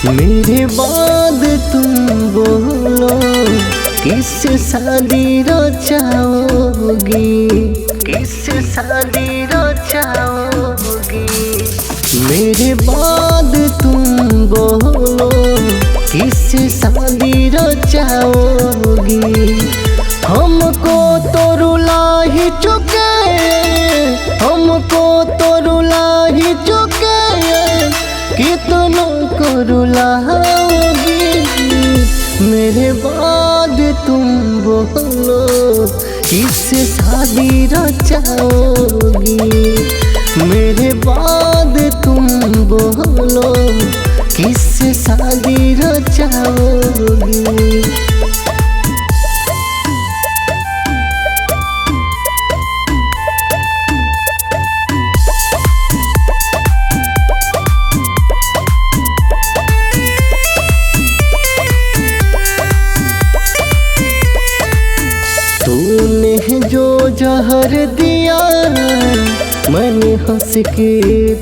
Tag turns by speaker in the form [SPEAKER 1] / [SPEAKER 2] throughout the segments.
[SPEAKER 1] मेरे बाद तुम बोलो किससे शादी रचाओगी, किससे शादी रचाओगी। मेरे बाद तुम बोलो किससे शादी रचाओगी। हमको तो रुला ही चुके, हमको तो रुला ही चुके, कितनों को रुलाओगी। मेरे बाद तुम बोलो किससे शादी रचाओगी। मेरे बाद तुम बोलो किससे शादी रचाओगी। तूने जो जहर दिया मैंने हंस के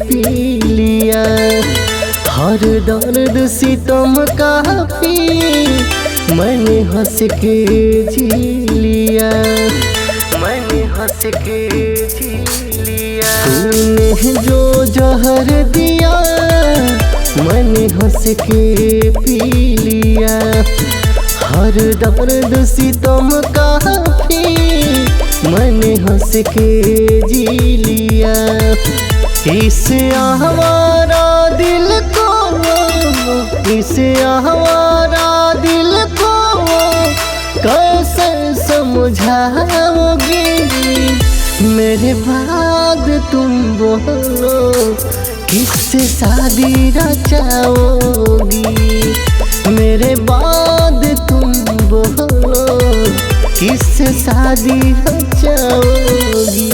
[SPEAKER 1] पी लिया। हर दर्द सितम का पी मैंने हंस के जी लिया, मैंने हंस के जी लिया। तूने जो जहर दिया मैंने हंस के पी लिया। हर दर्द सितम का मैंने हंस के जी लिया। इस आवारा दिल को, इस आवारा दिल को कैसे समझाओगी। मेरे बाद तुम बोलो किससे शादी रचाओगी। मेरे बाद तुम बोलो किससे शादी रचाओगी।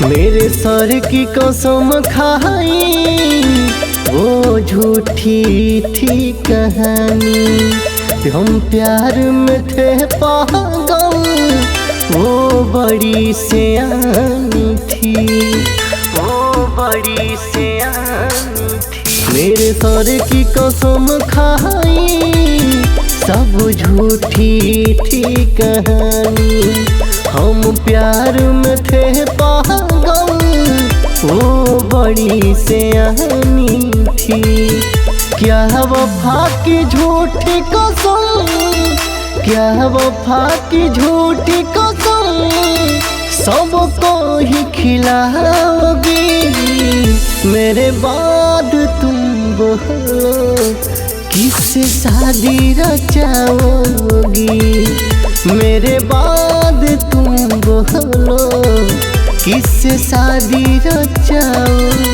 [SPEAKER 1] मेरे सर की कसम खाई वो झूठी थी कहानी। हम प्यार में थे पागल वो बड़ी सियानी थी, वो बड़ी सियानी थी। मेरे सर की कसम खाई सब झूठी थी कहानी। हम प्यार में थे पागल वो बड़ी सियानी थी। क्या वफा की झूठी कसम, क्या वफा की झूठी कसम सबको ही खिलाओगी। मेरे बाद तुम बोलो किससे शादी रचाओगी। मेरे बाद तुम बोलो किससे शादी रचाओगी।